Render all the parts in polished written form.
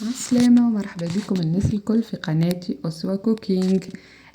السلامة ومرحبا بكم الناس الكل في قناتي أسوة كوكينج.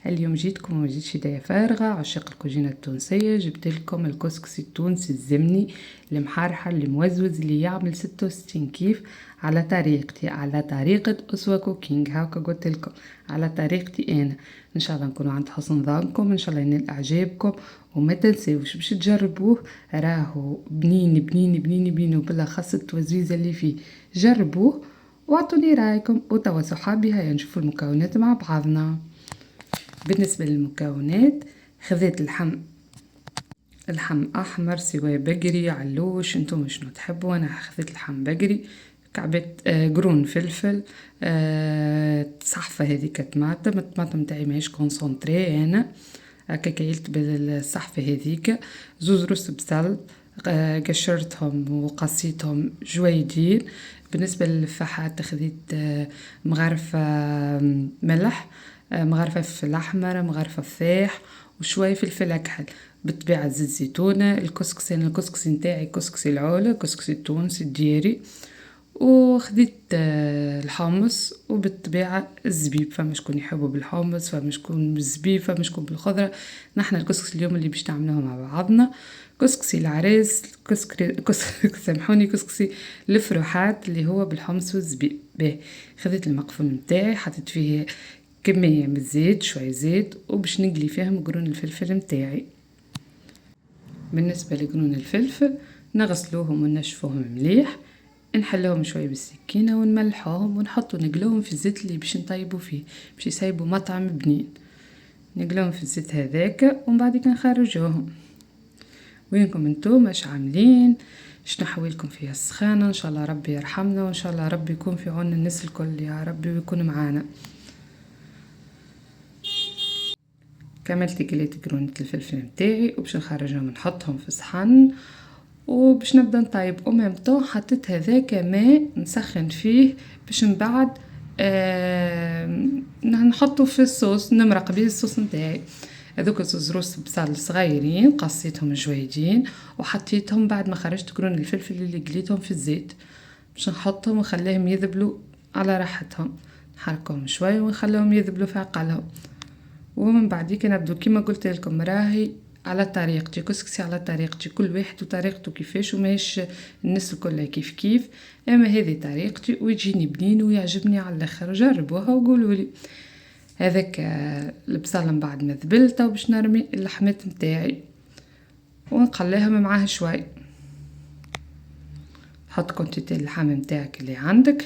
اليوم جيتكم ومجيتش هدايا فارغة عشاق الكوجينة التونسية. جبت لكم الكسكسي التونسي الزمني المحرحر الموزوز اللي يعمل 66 كيف على طريقتي، على طريقة أسوة كوكينج. هاكا قلت لكم على طريقتي أنا، إن شاء الله نكونوا عند حسن ظنكم، إن شاء الله ينال إعجابكم. وما تنسوش باش تجربوه، راهو بنين بنين بنين بنين وبالأخص التوزيزة اللي فيه. جربوه واعطوني رايكم. وتوا صحابي هيا نشوفوا المكونات مع بعضنا. بالنسبة للمكونات، خذيت اللحم احمر سواء بقري علوش، انتم شنو تحبوا. انا خذيت لحم بقري، كعبت قرون فلفل، صحفة هذيك طماطم. الطماطم تاعي ماهيش كونسونطري، انا هكا كيلت بالصحفة هذيك. زوز رز بصل، قشرتهم وقصيتهم جويدين. بالنسبة للفحات خذيت مغرفة ملح، مغرفة فلفل أحمر، مغرفة فاح، وشوي فلفل أكحل. بالطبيعة زيت زيتونة. الكسكسي نتاعي كسكسي العولة، كسكسي التونسي الديري. وخديت الحمص، وبالطبيعة الزبيب، فما شكون يحبوا بالحمص، فما شكون بالزبيب، فما شكون بالخضرة. نحن الكسكسي اليوم اللي باش نعملوه مع بعضنا كسكسي العريس، سامحوني، كسكسي الفروحات اللي هو بالحمص والزبيب. باهي، خذيت المقفول نتاعي، حطيت فيه كمية من الزيت، شوي زيت، وباش نقلي فيهم قرون الفلفل نتاعي. بالنسبة لقرون الفلفل نغسلوهم ونشفوهم مليح، نحلوهم شوي بالسكينة ونملحوهم ونحطو نقلوهم في الزيت اللي باش نطيبوا فيه، باش يسيبوا مطعم بنين. نقلوهم في الزيت هذاك ومن بعد كي نخرجوهم. وينكم انتم اش عاملين؟ شنو حوالكم فيها السخانة؟ ان شاء الله ربي يرحمنا، وان شاء الله ربي يكون في عون الناس الكل يا ربي ويكون معانا. كملت قليت قرونة الفلفل نتاعي وباش نخرجهم نحطهم في صحن وباش نبدا نطيب. ومامتو حطيت هذاك ماء نسخن فيه باش من بعد نحطه في الصوص، نمرق به الصوص نتاعي. هذوك زوز روس بصل صغيرين قصيتهم جويدين وحطيتهم بعد ما خرجت قرون الفلفل اللي قليتهم في الزيت، باش نحطهم ونخليهم يذبلوا على راحتهم. نحركهم شوي ونخليهم يذبلوا في عقلهم. ومن بعديك نبدو كيما قلت لكم، راهي على طريقتي، كسكسي على طريقتي، كل واحد وطريقته كيفاش، وماهيش الناس الكل كيف كيف، اما هذه طريقتي ويجيني بنين ويعجبني على الاخر. جربوها وقولوا لي. هذاك البصل من بعد ما ذبلته وباش نرمي اللحمات نتاعي ونقليهم معاه شوي. حط كونتيتي اللحم نتاعك اللي عندك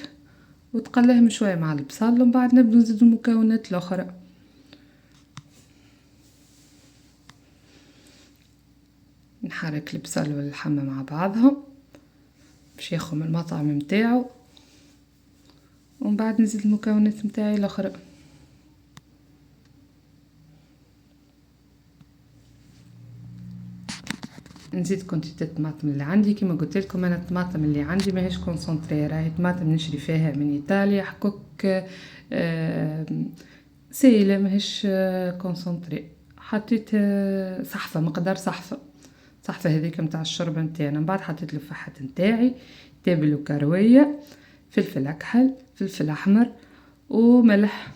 وتقليهم شوي مع البصل، ومن بعد نبدو نزيد المكونات الاخرى. نحرك البصل واللحم مع بعضهم باش ياخذ من المطعم نتاعو، ومن بعد نزيد المكونات نتاعي الاخرى. نزيد كونتيتي الطماطم اللي عندي. كما قلت لكم انا الطماطم اللي عندي ماهيش كونسونطري، راهي طماطم نشري فيها من ايطاليا، حكوك سيله ماهيش كونسونطري. حطيت صحفه، مقدار صحفه هذيك نتاع الشوربه نتاعنا. من بعد حطيت الفحات نتاعي، تابل وكرويه، فلفل اكحل، فلفل احمر، وملح.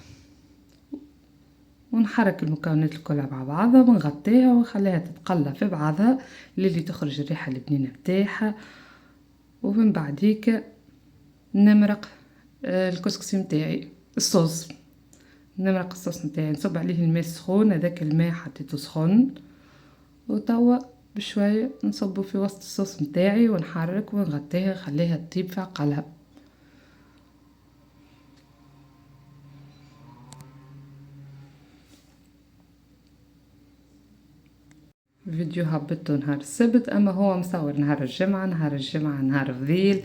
ونحرك المكونات الكل مع بعضها ونغطيها ونخليها تتقلى في بعضها للي تخرج الريحه البنينه بتاعها. ومن بعديك نمرق الكسكسي نتاعي، الصوص. نمرق الصوص نتاعي، نصب عليه الماء سخون، هذاك الماء حطيته سخون، وتوا بشويه نصبه في وسط الصوص نتاعي ونحرك ونغطيها خليها تطيب في عقلها. فيديو هبطته نهار السبت، اما هو مصور نهار الجمعة. نهار فضيل،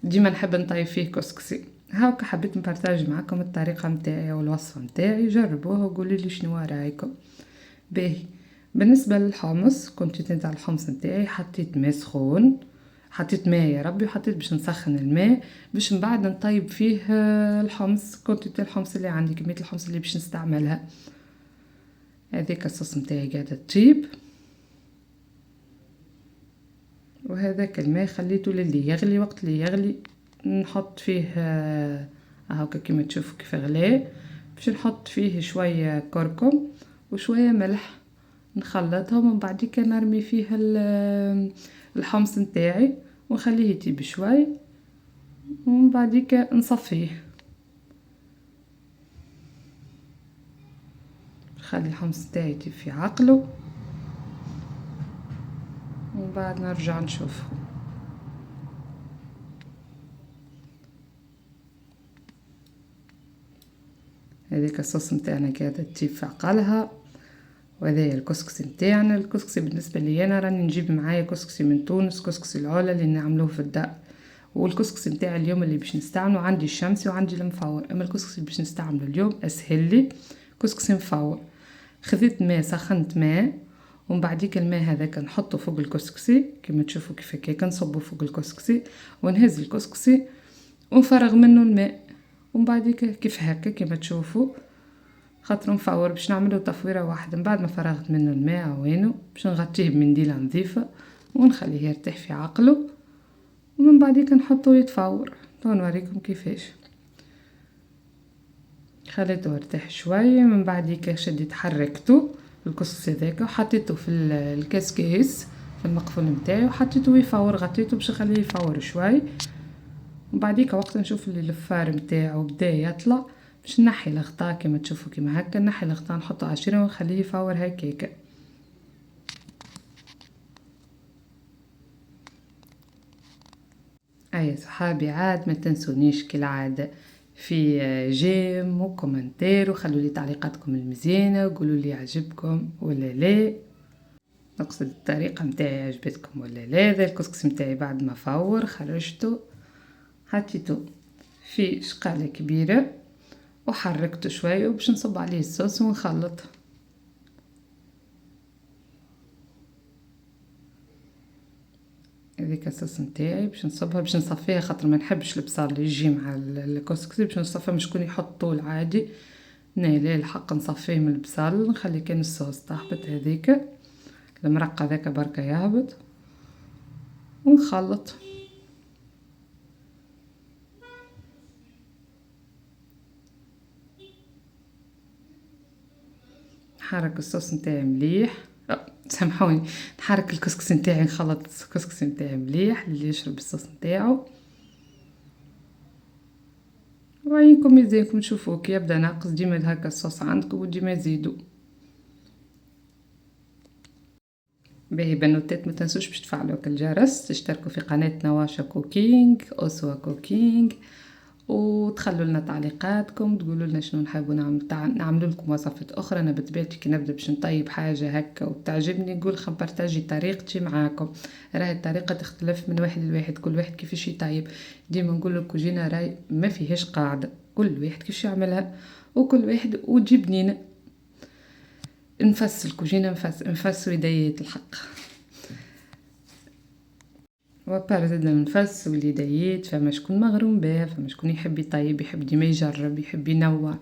ديما نحب نطيب فيه كسكسي. هاكا حبيت نبارتاج معكم الطريقة متاعي والوصفة متاعي. جربوها وقولوا لي شنو رايكم. باهي، بالنسبة للحمص كنت نتاع الحمص نتاعي حطيت ماء سخون، حطيت ماء يا ربي، وحطيت باش نسخن الماء باش من بعد نطيب فيه الحمص. كنت الحمص اللي عندي، كمية الحمص اللي باش نستعملها. هذيك الصوص نتاعي قاعدة تطيب، وهذاك الماء خليته للي يغلي. وقت اللي يغلي نحط فيه هاكا كيما تشوفوا كيف غلاه. باش نحط فيه شويه كركم وشويه ملح، نخلطهم ومن بعديك نرمي فيه الحمص نتاعي ونخليه يطيب شوي ومن بعديك نصفيه. نخلي الحمص نتاعي يطيب في عقله ومن بعد نرجع نشوفه. هذيك الصوص نتاعنا قاعده تطيب في عقلها. وهذا الكسكسي نتاعنا. الكسكسي بالنسبه لي انا راني نجيب معايا كسكسي من تونس، كسكسي العلا اللي نعملوه في الدار. والكسكسي نتاعي اليوم اللي باش نستعمله عندي الشمسي وعندي المفور، اما الكسكسي باش نستعمله اليوم اسهل لي كسكسي مفور. خذيت ماء، سخنت ماء ومن بعديك الماء هذاك نحطه فوق الكسكسي كما تشوفوا كيف هكاك، نصبه فوق الكسكسي ونهز الكسكسي ونفرغ منه الماء ومن بعديك كيف هكا كما تشوفوا خاطر نفور باش نعمله تفويره واحده. من بعد ما فرغت منه الماء وينه باش نغطيه بمنديله نظيفه ونخليه يرتاح في عقله ومن بعديك نحطه يتفور. نوريكم كيفاش خليته يرتاح شويه. من بعديك شديت حركته الكسكسي ذاك وحطيته في الكاسكيس في المقفول نتاعي وحطيته يفور، غطيته باش نخليه يفور شوي. وبعديك وقت نشوف اللي الفار نتاعو بدا يطلع باش نحي الغطاء كما تشوفوا كما هكا، نحي الغطاء نحطه عشيره ونخليه يفور هكاكا. اي صحابي عاد ما تنسونيش كالعاده في جيم وكومنتير وخلوا لي تعليقاتكم المزيانه وقولوا لي عجبكم ولا لا، نقصد الطريقه نتاعي عجبتكم ولا لا. هذا الكسكس نتاعي بعد ما فور خرجته حطيته في شقاله كبيره وحركته شوي وباش نصب عليه الصوص ونخلط. هذيك الصوص نتاعي باش نصبها باش نصفيها خاطر ما نحبش البصل اللي يجي مع الكسكسي، باش نصفيها مش كون يحط طول عادي. لا الحق نصفيه من البصل نخلي كان الصوص تهبط هذيك المرقه ذاك بركه يهبط ونخلط. نحرك الصوص نتاعي مليح، سامحوني، نحرك الكسكسي نتاعي نخلط الكسكسي نتاعي مليح اللي يشرب الصوص نتاعو. وعينكم يزينكم تشوفوا كي يبدا ناقص ديما هكا الصوص عندكم وديما زيدوا. باهي بنوتات ما تنسوش باش تفعلوا الجرس، تشتركوا في قناه نواشا كوكينج اسوا كوكينج وتخلوا لنا تعليقاتكم، تقولوا لنا شنو نحبوا نعملوا لكم وصفات اخرى. انا بطبيعتي كي نبدا باش نطيب حاجه هكا وتعجبني نقول خبرتاجي طريقتي معاكم. راهي الطريقه تختلف من واحد لواحد، كل واحد كيفاش يطيب. ديما نقول الكوجينه راهي ما فيهاش قاعده، كل واحد كيفاش يعملها وكل واحد وتجيبنينا نفس الكوجينه نفس وديات الحق وبار زدنا نفس واليديات. فما شكون مغروم بها، فما شكون يحب يطيب، يحب ديما يجرب، يحب ينوع،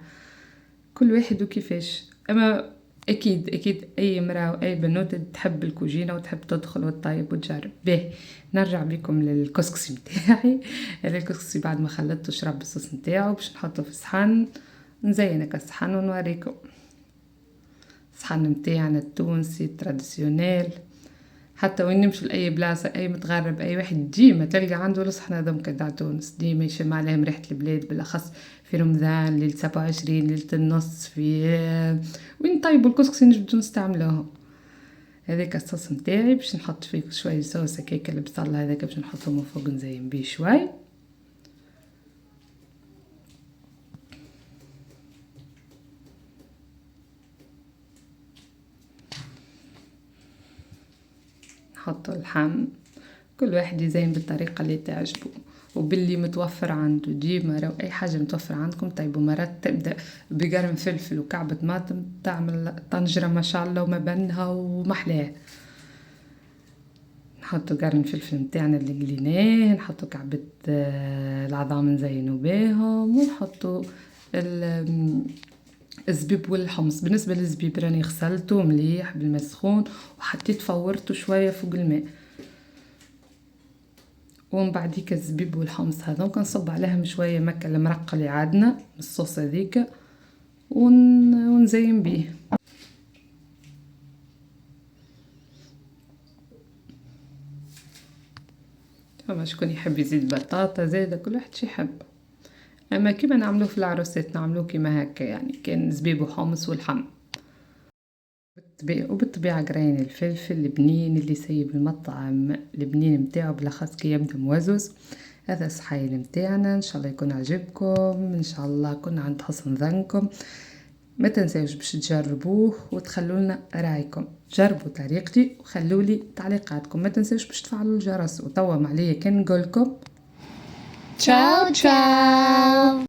كل واحد وكيفاش. اما اكيد اي امراه واي بنوته تحب الكوجينه وتحب تدخل وتطيب وتجرب. به نرجع بكم للكسكسي نتاعي. هذا الكسكسي بعد ما خلطته شرب الصوص نتاعو باش نحطه في صحن، نزينك الصحن ونوريكم الصحن نتاعنا التونسي تراديسيونيل. حتى وين نمشي لاي بلاصه اي متغرب اي واحد ديما تلقى عنده الصحن هذوم تاع تونس، ديما يشم عليهم ريحه البلاد بالاخص في رمضان ليله 27 ليله النص في وين طيبوا الكسكسي نجبدو نستعملوهم. هذاك الصوص نتاعي باش نحط فيه شويه صوص هكاك البصل هذاك باش نحطه من فوق نزين بيه شوي. نحطوا اللحم، كل واحد يزين بالطريقه اللي تعجبه وباللي متوفر عنده. ديما راهو اي حاجه متوفر عندكم طيبوا. مرات تبدا بقرن فلفل وكعب طماطم تعمل طنجره ما شاء الله وما بنها ومحلاه. نحطوا قرن فلفل نتاعنا اللي قليناه، نحطوا كعبه العظام نزينوا بيهم ونحطوا الزبيب والحمص. بالنسبه للزبيب راني غسلته مليح بالماء سخون وحطيت فورته شويه فوق الماء ومن بعديك الزبيب والحمص هذوك نصب عليهم شويه مكه المرقه اللي عندنا من الصوص هذيك ونزين بيه. فما شكون يحب يزيد بطاطا زايده، كل واحد شي يحب. اما كيما نعملوه في العروسات نعملوه كيما هكا، يعني كان زبيب وحمص والحم. وبالطبيعة قراين الفلفل البنين اللي يسيب المطعم البنين متاعو، بالاخص كي يبدا موزوز. هذا صحايل متاعنا، ان شاء الله يكون عجبكم، ان شاء الله كنا عند حسن ظنكم. ما تنساوش باش تجربوه وتخلولنا رايكم. جربوا طريقتي وخلولي تعليقاتكم. ما تنساوش باش تفعلوا الجرس. وتوا معليا كان نقولكم تشاو تشاو.